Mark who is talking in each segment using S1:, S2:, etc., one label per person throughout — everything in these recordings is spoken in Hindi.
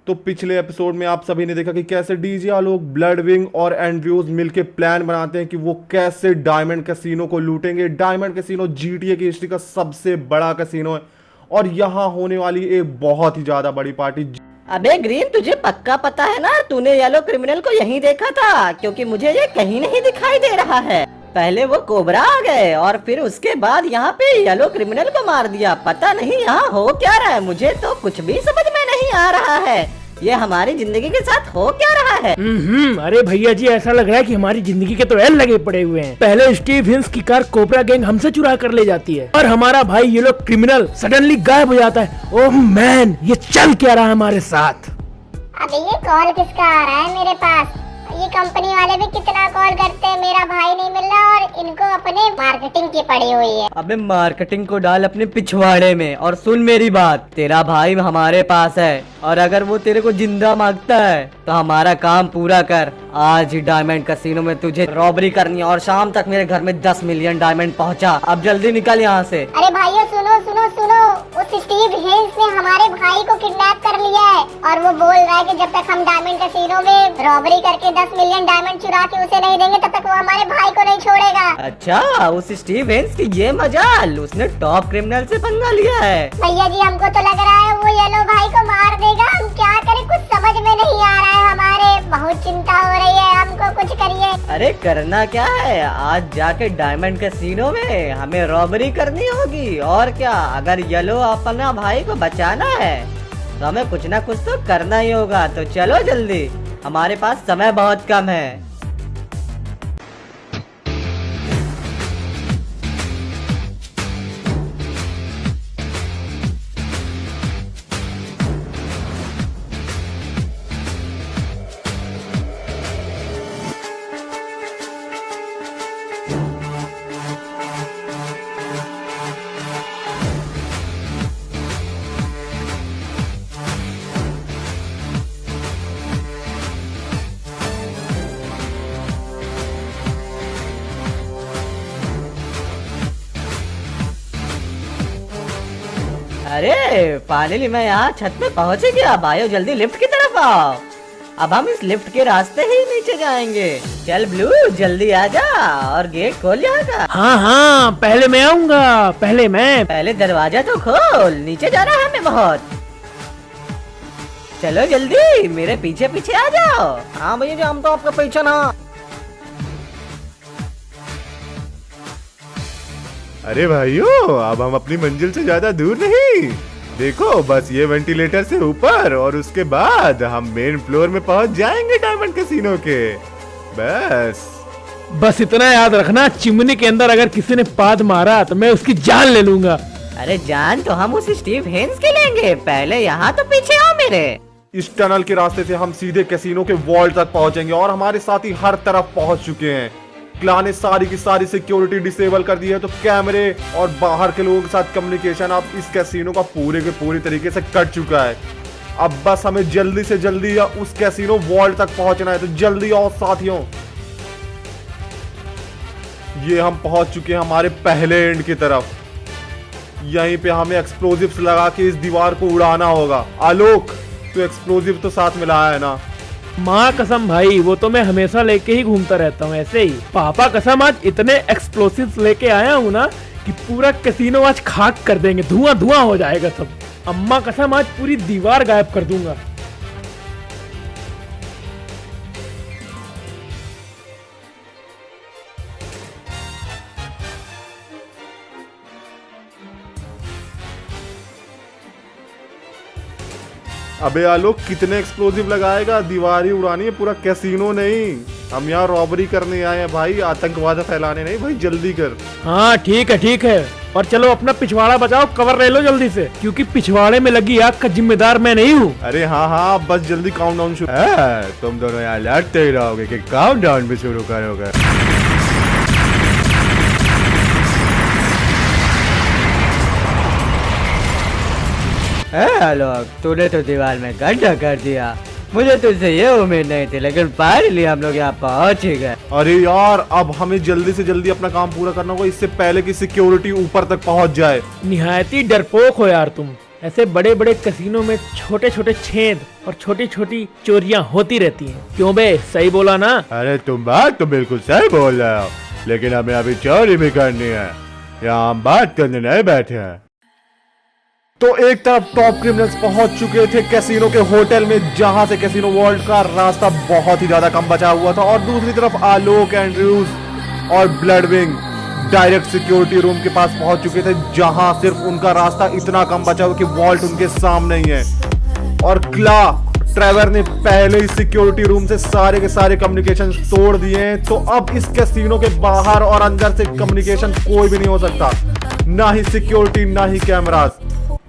S1: तो पिछले एपिसोड में आप सभी ने देखा कि कैसे डीजे आलोक, ब्लडविंग और एंड्रयूज मिलके प्लान बनाते हैं कि वो कैसे डायमंड कैसीनो को लूटेंगे। डायमंड कैसीनो जीटीए की हिस्ट्री का सबसे बड़ा कैसीनो है और यहाँ होने वाली एक बहुत ही ज्यादा बड़ी पार्टी।
S2: अबे ग्रीन, तुझे पक्का पता है ना, तूने येलो क्रिमिनल को यहीं देखा था, क्योंकि मुझे ये कहीं नहीं दिखाई दे रहा है। पहले वो कोबरा आ गए और फिर उसके बाद यहाँ पे येलो क्रिमिनल को मार दिया। पता नहीं यहाँ हो क्या रहा है, मुझे तो कुछ भी समझ में नहीं आ रहा है। ये हमारी जिंदगी के साथ हो क्या रहा है?
S3: अरे भैया जी, ऐसा लग रहा है कि हमारी जिंदगी के तो एल लगे पड़े हुए हैं। पहले स्टीव हिंस की कार कोबरा गैंग हमसे चुरा कर ले जाती है और हमारा भाई ये लोग क्रिमिनल सडनली गायब हो जाता है। ओह मैन, ये चल क्या रहा है हमारे साथ?
S4: अबे ये कॉल किसका आ रहा है मेरे पास? ये कंपनी वाले भी कितना कॉल करते हैं, मेरा भाई नहीं मिल रहा और इनको अपने मार्केटिंग की पड़ी हुई है।
S2: अबे मार्केटिंग को डाल अपने पिछवाड़े में और सुन मेरी बात, तेरा भाई हमारे पास है और अगर वो तेरे को जिंदा मांगता है तो हमारा काम पूरा कर। आज ही डायमंड कैसीनो में तुझे रॉबरी करनी है और शाम तक मेरे घर में 10 मिलियन डायमंड पहुंचा। अब जल्दी निकल यहाँ से।
S4: अरे भाइयों सुनो सुनो सुनो, उस स्टीव हिंस ने हमारे भाई को किडनैप कर लिया है और वो बोल रहा है कि जब तक हम डायमंड कैसीनो में रॉबरी करके 10 मिलियन डायमंड चुरा के उसे नहीं देंगे तब तक वो हमारे भाई को नहीं छोड़ेगा।
S2: अच्छा, उस स्टीव हिंस की ये मजाल, उसने टॉप क्रिमिनल से पंगा लिया है।
S4: भैया जी, हमको तो लग रहा है वो येलो भाई को मार देगा। हम क्या करें, कुछ समझ में नहीं आ रहा है, हमारे बहुत चिंता हो रही है, हमको कुछ करिए।
S2: अरे करना क्या है, आज जाके डायमंड कैसीनो में हमें रॉबरी करनी होगी और क्या। अगर येलो अपना भाई को बचाना है तो हमें कुछ ना कुछ तो करना ही होगा। तो चलो जल्दी, हमारे पास समय बहुत कम है। अरे फाइनली मैं यहाँ छत पे पहुँच गया। भाइयों जल्दी लिफ्ट की तरफ आओ। अब हम इस लिफ्ट के रास्ते ही नीचे जाएंगे। चल ब्लू, जल्दी आ जा और गेट खोल यहाँ का।
S3: हाँ हाँ, पहले मैं आऊँगा, पहले मैं।
S2: पहले दरवाजा तो खोल, नीचे जाना है हमें बहुत। चलो जल्दी, मेरे पीछे पीछे आ जाओ। हाँ भैया जी, हम तो आपका पीछे ना।
S1: अरे भाइयों, अब हम अपनी मंजिल से ज्यादा दूर नहीं। देखो बस ये वेंटिलेटर से ऊपर और उसके बाद हम मेन फ्लोर में पहुंच जाएंगे डायमंड कैसीनो के। बस
S3: इतना याद रखना, चिमनी के अंदर अगर किसी ने पाद मारा तो मैं उसकी जान ले लूंगा।
S2: अरे जान तो हम उस स्टीव हिंस के लेंगे, पहले यहाँ तो पीछे आओ मेरे।
S1: इस टनल के रास्ते से हम सीधे कैसीनो के वॉल तक पहुंचेंगे और हमारे साथी हर तरफ पहुंच चुके हैं। क्लान ने सारी की सारी सिक्योरिटी डिसेबल कर दी है, तो कैमरे और बाहर के लोगों के साथ कम्युनिकेशन अब इस कैसीनो का पूरे के पूरी तरीके से कट चुका है। अब बस हमें जल्दी से जल्दी उस कैसीनो वॉल तक पहुंचना है, तो जल्दी आओ साथियों। ये हम पहुंच चुके हैं हमारे पहले एंड की तरफ। यहीं पे हमें एक्सप्लोजिव्स लगा के इस दीवार को उड़ाना होगा। आलोक, तो एक्सप्लोजिव तो साथ में लाया है ना?
S3: माँ कसम भाई, वो तो मैं हमेशा लेके ही घूमता रहता हूँ ऐसे ही। पापा कसम, आज इतने एक्सप्लोसिव्स लेके आया हूँ ना कि पूरा कैसीनो आज खाक कर देंगे, धुआं धुआं हो जाएगा सब। अम्मा कसम, आज पूरी दीवार गायब कर दूंगा।
S1: अबे आलोक, कितने एक्सप्लोजिव लगाएगा? दीवार ही उड़ानी है, पूरा कैसीनो नहीं। हम यहाँ रॉबरी करने आए हैं भाई, आतंकवाद फैलाने नहीं। भाई जल्दी कर।
S3: हाँ ठीक है, और चलो अपना पिछवाड़ा बचाओ, कवर ले लो जल्दी से, क्योंकि पिछवाड़े में लगी आग का जिम्मेदार मैं नहीं हूँ।
S1: अरे हाँ, बस जल्दी काउंटडाउन शुरू। तुम दोनों यहाँ लड़ते ही रहोगे कि काउंटडाउन भी शुरू करोगे?
S2: हेलो, तूने तो दीवार में गड्ढा कर दिया। मुझे तुझसे ये उम्मीद नहीं थी, लेकिन फाइनली हम लोग यहाँ पहुँच ही गए।
S1: अरे यार, अब हमें जल्दी से जल्दी अपना काम पूरा करना होगा, इससे पहले कि सिक्योरिटी ऊपर तक पहुँच जाए।
S3: निहायती डरपोक हो यार तुम। ऐसे बड़े बड़े कैसीनो में छोटे छोटे छेद और छोटी छोटी चोरियां होती रहती हैं। क्यों बे, सही बोला ना?
S5: अरे तुम बात तो बिल्कुल सही बोल रहे हो, लेकिन हमें अभी चोरी भी करनी है, यहाँ हम बात करने नहीं बैठे हैं।
S1: तो एक तरफ टॉप क्रिमिनल्स पहुंच चुके थे कैसीनो के होटल में, जहां से कैसीनो वॉल्ट का रास्ता बहुत ही ज्यादा कम बचा हुआ था, और दूसरी तरफ आलोक, एंड्रयूज और ब्लडविंग डायरेक्ट सिक्योरिटी रूम के पास पहुंच चुके थे, जहां सिर्फ उनका रास्ता इतना कम बचा हुआ कि वॉल्ट उनके सामने ही है। और क्ला ट्रेवर ने पहले ही सिक्योरिटी रूम से सारे के सारे कम्युनिकेशन तोड़ दिए हैं, तो अब इस कैसीनो के बाहर और अंदर से कम्युनिकेशन कोई भी नहीं हो सकता, ना ही सिक्योरिटी ना ही कैमरास,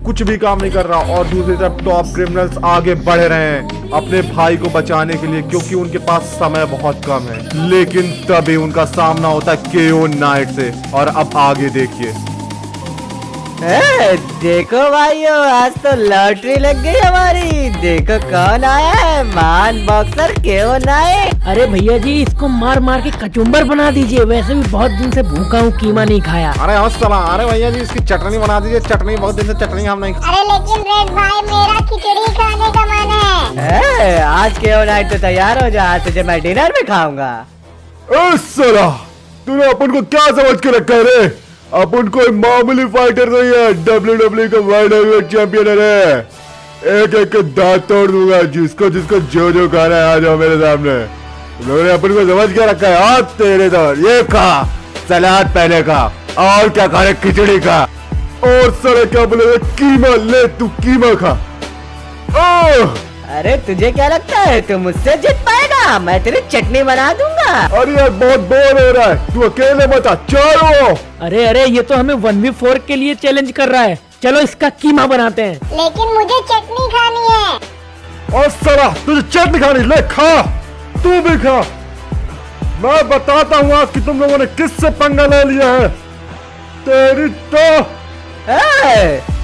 S1: कुछ भी काम नहीं कर रहा। और दूसरी तरफ टॉप क्रिमिनल्स आगे बढ़ रहे हैं अपने भाई को बचाने के लिए, क्योंकि उनके पास समय बहुत कम है। लेकिन तभी उनका सामना होता है केओ नाइट से, और अब आगे देखिए।
S2: देखो भाइयों, आज तो लॉटरी लग गई हमारी। देखो कौन आया है, मान बॉक्सर केओ नाइट।
S3: अरे भैया जी, इसको मार मार के कचुम्बर बना दीजिए, वैसे भी बहुत दिन से भूखा हूँ, कीमा नहीं खाया।
S1: अरे अरे भैया जी, इसकी चटनी बना दीजिए, चटनी बहुत दिन से चटनी हम नहीं।
S4: अरे लेकिन रेड भाई, मेरा खिचड़ी खाने का मन है।
S2: आज केओ नाइट तो तैयार हो जा, आज तुझे मैं डिनर में खाऊंगा।
S5: तूने अपन को क्या समझ के रखा है रे? अपन कोई मामूली फाइटर नहीं है, WWE का वर्ल्ड हेवीवेट चैंपियन है। एक एक के दांत तोड़ दूंगा, जिसको जिसको जो जो खाना है आ जाओ मेरे सामने। उन्होंने अपन को समझ के रखा है। आज तेरे दौर ये खा, सलाद पहले खा, और क्या खा रहे, खिचड़ी खा, और सारे क्या बोले, कीमा ले, तू कीमा खा।
S2: अरे तुझे क्या लगता है तू मुझसे जीत पाएगा? मैं तेरी चटनी बना दूंगा।
S5: अरे यार बहुत बोर हो रहा है, तू अकेले मत आ, चलो।
S3: अरे ये तो हमें 1v4 के लिए चैलेंज कर रहा है, चलो इसका कीमा बनाते हैं।
S4: लेकिन मुझे चटनी खानी है।
S5: और साला तुझे चटनी खानी, ले खा, तू भी खा। मैं बताता हूँ आज कि तुम लोगों ने किससे पंगा ले लिया है। तेरी तो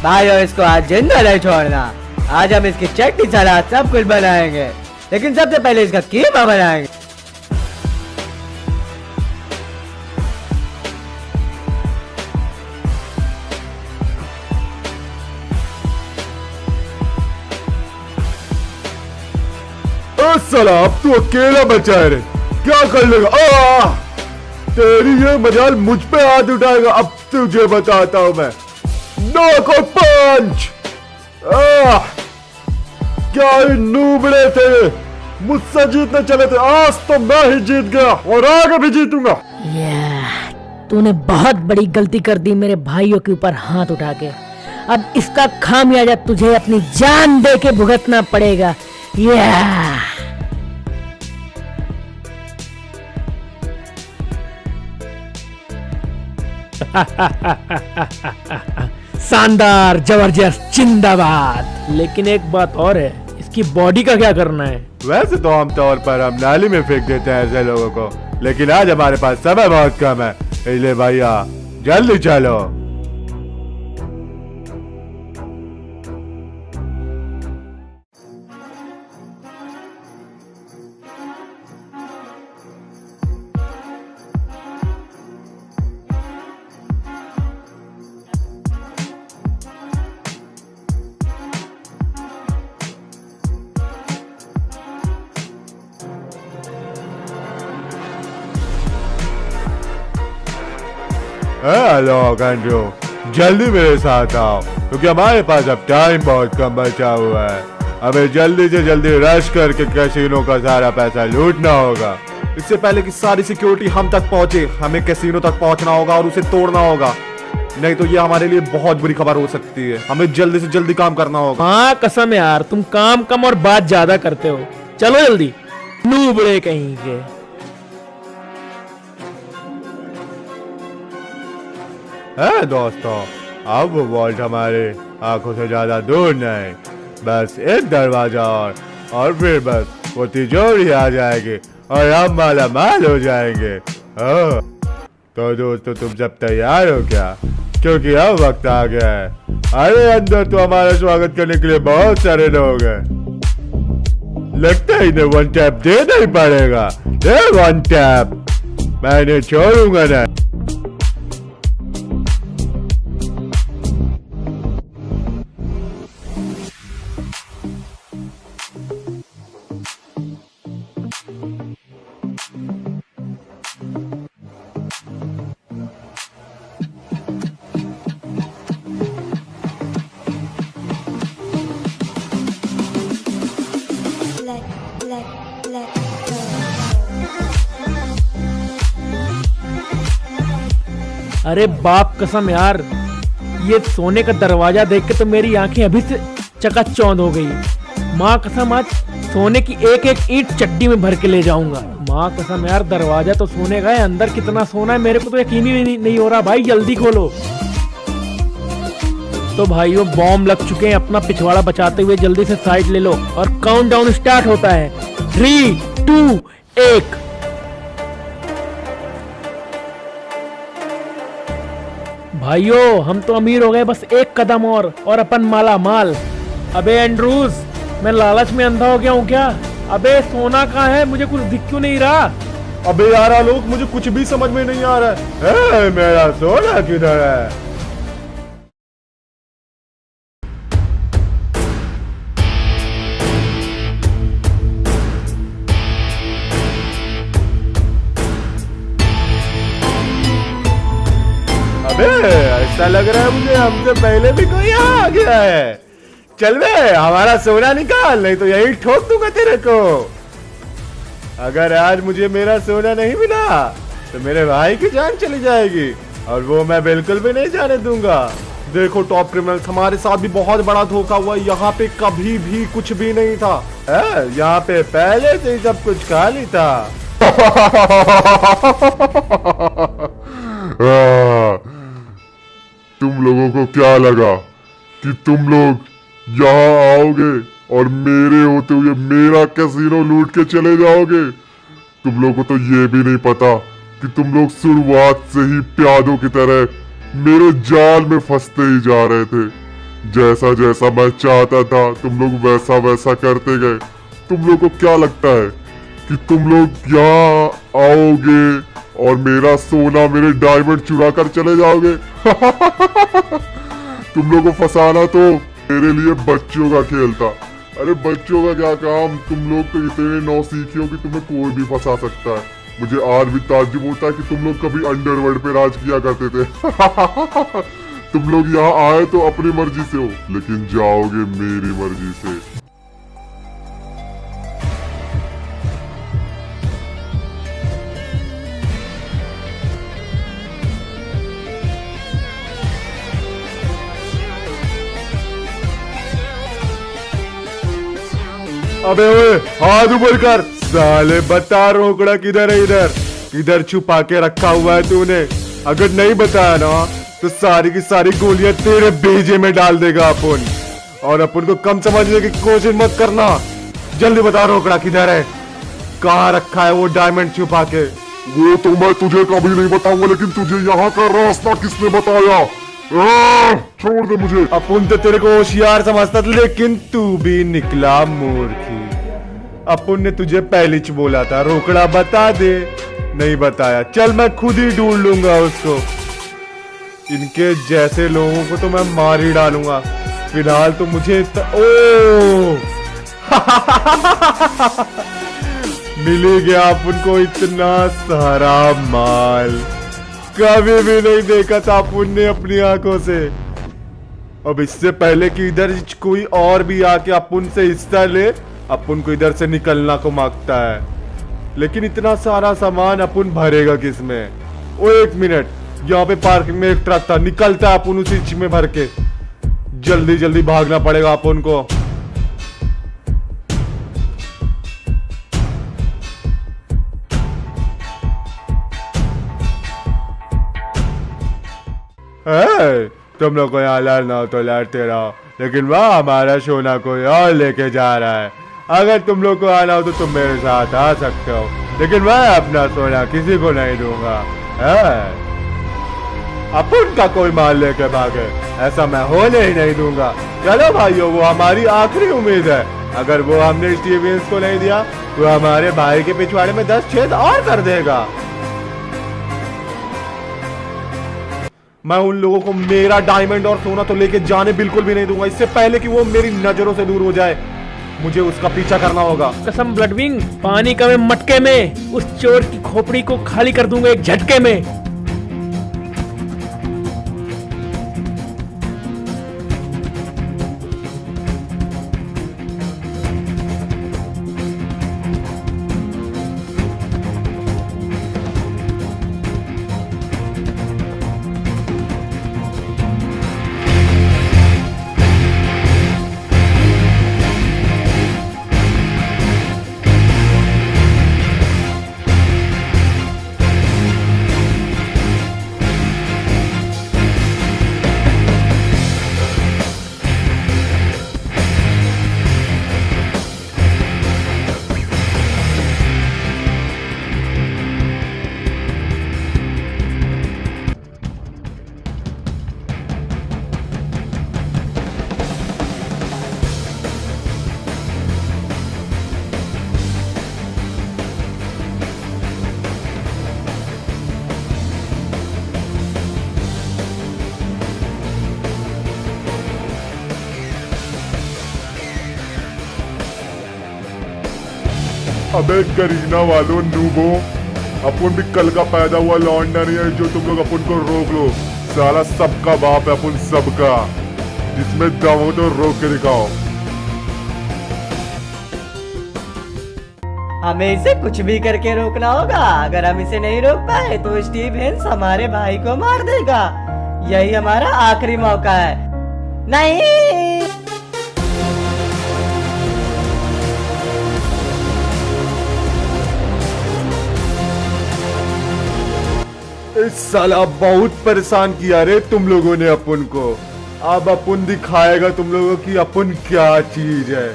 S2: भाइयों, इसको आज जिंदा नहीं छोड़ना। आज हम इसकी चटनी सलाद सब कुछ बनाएंगे, लेकिन सबसे पहले इसका कीमा बनाएंगे।
S5: साला अब तू अकेला बचा है रे, क्या कर लेगा? तेरी ये मजाल मुझ पे हाथ उठाएगा, अब तुझे बताता हूं मैं। नॉक और पंच। क्या ही नूबड़े थे, मुझसे जीतने चले थे, आज तो मैं ही जीत गया और आगे भी जीतूंगा।
S3: तूने बहुत बड़ी गलती कर दी मेरे भाइयों के ऊपर हाथ उठा के। अब इसका खामियाजा तुझे अपनी जान दे के भुगतना पड़ेगा। शानदार, जबरदस्त, जिंदाबाद। लेकिन एक बात और है, इसकी बॉडी का क्या करना है?
S5: वैसे तो आमतौर पर हम नाली में फेंक देते हैं ऐसे लोगों को, लेकिन आज हमारे पास समय बहुत कम है, इसलिए भैया जल्दी चलो। हेलो एंड्रू, जल्दी मेरे साथ आओ, क्योंकि हमारे पास अब टाइम बहुत कम बचा हुआ है। हमें जल्दी से जल्दी रश करके कैसीनो का सारा पैसा लूटना होगा।
S1: इससे पहले कि सारी सिक्योरिटी हम तक पहुंचे, हमें कैसीनो तक पहुंचना होगा और उसे तोड़ना होगा, नहीं तो ये हमारे लिए बहुत बुरी खबर हो सकती है। हमें जल्दी से जल्दी काम करना होगा।
S3: हाँ कसम यार, तुम काम कम और बात ज्यादा करते हो। चलो जल्दी, नूबड़े कहीं के।
S5: है दोस्तों, अब वो वॉल्ट हमारे आंखों से ज्यादा दूर नहीं, बस एक दरवाजा और फिर बस वो तिजोरी आ जाएगी और हम माला माल हो जाएंगे। तो दोस्तों तुम सब तैयार हो क्या? क्योंकि अब वक्त आ गया है। अरे अंदर तो हमारा स्वागत करने के लिए बहुत सारे लोग हैं। लगता है इन्हें वन टैप देना ही पड़ेगा। वन टैप, मैं इन्हें छोड़ूंगा ना।
S3: अरे बाप कसम यार, ये सोने का दरवाजा देख के तो मेरी आंखें अभी से चकाचौंध हो गई। माँ कसम आज सोने की एक एक ईंट चड्डी में भर के ले जाऊंगा। माँ कसम यार, दरवाजा तो सोने का है, अंदर कितना सोना है मेरे को तो यकीन ही नहीं हो रहा। भाई जल्दी खोलो। तो भाइयों बॉम्ब लग चुके हैं, अपना पिछवाड़ा बचाते हुए जल्दी से साइड ले लो और काउंटडाउन स्टार्ट होता है। 3, 2, 1। भाइयों हम तो अमीर हो गए, बस एक कदम और अपन माला माल। अबे एंड्रूज, मैं लालच में अंधा हो गया हूँ क्या? अबे सोना कहाँ है? मुझे कुछ दिख क्यों नहीं रहा?
S1: अबे यार आलोक, मुझे कुछ भी समझ में नहीं आ रहा है।
S5: मेरा सोना किधर है?
S1: अबे ऐसा लग रहा है मुझे हमसे पहले भी कोई आ गया है। चल बे, हमारा सोना निकाल, नहीं तो यही ठोक दूंगा तेरे को। अगर आज मुझे मेरा सोना नहीं मिला तो मेरे भाई की जान चली जाएगी, और वो मैं बिल्कुल भी नहीं जाने दूंगा। देखो टॉप क्रिमिनल्स, हमारे साथ भी बहुत बड़ा धोखा हुआ। यहाँ पे कभी भी कुछ भी नहीं था, यहाँ पे पहले से ही सब कुछ खाली था।
S6: तुम लोगों को क्या लगा कि तुम लोग यहाँ आओगे और मेरे होते हुए मेरा कैसीनो लूट के चले जाओगे? तुम लोगों को तो ये भी नहीं पता कि तुम लोग शुरुआत से ही प्यादों की तरह मेरे जाल में फंसते ही जा रहे थे। जैसा जैसा मैं चाहता था तुम लोग वैसा वैसा करते गए। तुम लोग को क्या लगता है कि तुम लोग यहाँ आओगे और मेरा सोना, मेरे डायमंड चुरा कर चले जाओगे? तुम लोग को फंसाना तो मेरे लिए बच्चों का खेल था। अरे बच्चों का क्या काम, तुम लोग तो इतने नौसीखी हो कि तुम्हें कोई भी फंसा सकता है। मुझे आज भी ताज्जुब होता है कि तुम लोग कभी अंडरवर्ल्ड पे राज किया करते थे। तुम लोग यहाँ आए तो अपनी मर्जी से हो, लेकिन जाओगे मेरी मर्जी से।
S1: अबे ओए, हाथ ऊपर कर साले, बता रोकड़ा किधर है? इधर किधर छुपा के रखा हुआ है तूने? अगर नहीं बताया ना तो सारी की सारी गोलियां तेरे भेजे में डाल देगा अपन, और अपन को कम समझने की कोशिश मत करना। जल्दी बता रोकड़ा किधर है, कहाँ रखा है वो डायमंड छुपा के?
S6: वो तो मैं तुझे कभी नहीं बताऊंगा, लेकिन तुझे यहाँ का रास्ता किसने बताया? छोड़ दे मुझे।
S1: अपन तो तेरे को होशियार समझता था, लेकिन तू भी निकला मूर्खी। अपन ने तुझे पहले ही बोला था रोकड़ा बता दे, नहीं बताया। चल मैं खुद ही ढूंढ लूंगा उसको। इनके जैसे लोगों को तो मैं मार ही डालूंगा। फिलहाल तो मुझे ओ मिल ही गया अपन को इतना सारा माल, कभी भी नहीं देखा था अपन ने अपनी आंखों से। अब इससे पहले कि इधर कोई और भी आके अपन से हिस्सा ले, अपन को इधर से निकलना को मांगता है। लेकिन इतना सारा सामान अपन भरेगा किसमें? ओ एक मिनट, यहाँ पे पार्किंग में एक ट्रक था, निकलता है अपन उसी में भर के। जल्दी जल्दी भागना पड़ेगा अपन को। तुम लोग को यहाँ लड़ना हो तो लड़ते रहो, लेकिन वह हमारा सोना कोई और लेके जा रहा है। अगर तुम लोग को आना हो तो तुम मेरे साथ आ सकते हो, लेकिन मैं अपना सोना किसी को नहीं दूंगा। अपन का कोई माल लेके भागे, ऐसा मैं होने ही नहीं दूंगा। चलो भाइयों, वो हमारी आखिरी उम्मीद है। अगर वो हमने स्टीवेंस को नहीं दिया तो हमारे भाई के पिछवाड़े में 10 छेद और कर देगा। मैं उन लोगों को मेरा डायमंड और सोना तो लेके जाने बिल्कुल भी नहीं दूंगा। इससे पहले कि वो मेरी नजरों से दूर हो जाए, मुझे उसका पीछा करना होगा।
S3: कसम ब्लडविंग, पानी का मैं मटके में उस चोर की खोपड़ी को खाली कर दूंगा एक झटके में।
S6: अबे करीना वालों नूबो, अपन भी कल का पैदा हुआ लौंडा नहीं है जो तुम लोग अपन को रोक लो। साला सबका बाप है अपन सबका, जिसमें दम हो तो रोक के दिखाओ।
S2: हमें इसे कुछ भी करके रोकना होगा। अगर हम इसे नहीं रोक पाए तो स्टीव हेंस हमारे भाई को मार देगा। यही हमारा आखिरी मौका है। नहीं,
S1: इस साला बहुत परेशान किया रे तुम लोगों ने अपन को। अब अपन दिखाएगा तुम लोगों की अपन क्या चीज है।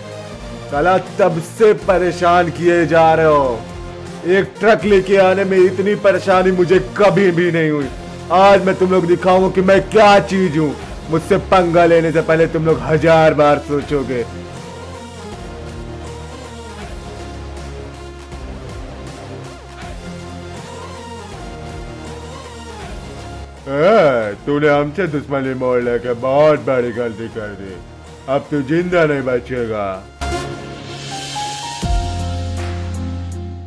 S1: साला तब से परेशान किए जा रहे हो। एक ट्रक लेके आने में इतनी परेशानी मुझे कभी भी नहीं हुई। आज मैं तुम लोग दिखाऊंगा कि मैं क्या चीज हूँ। मुझसे पंगा लेने से पहले तुम लोग 1000 बार सोचोगे। तूने हमसे दुश्मनी मोड़ लेके बहुत बड़ी गलती कर दी। अब तू जिंदा नहीं बचेगा।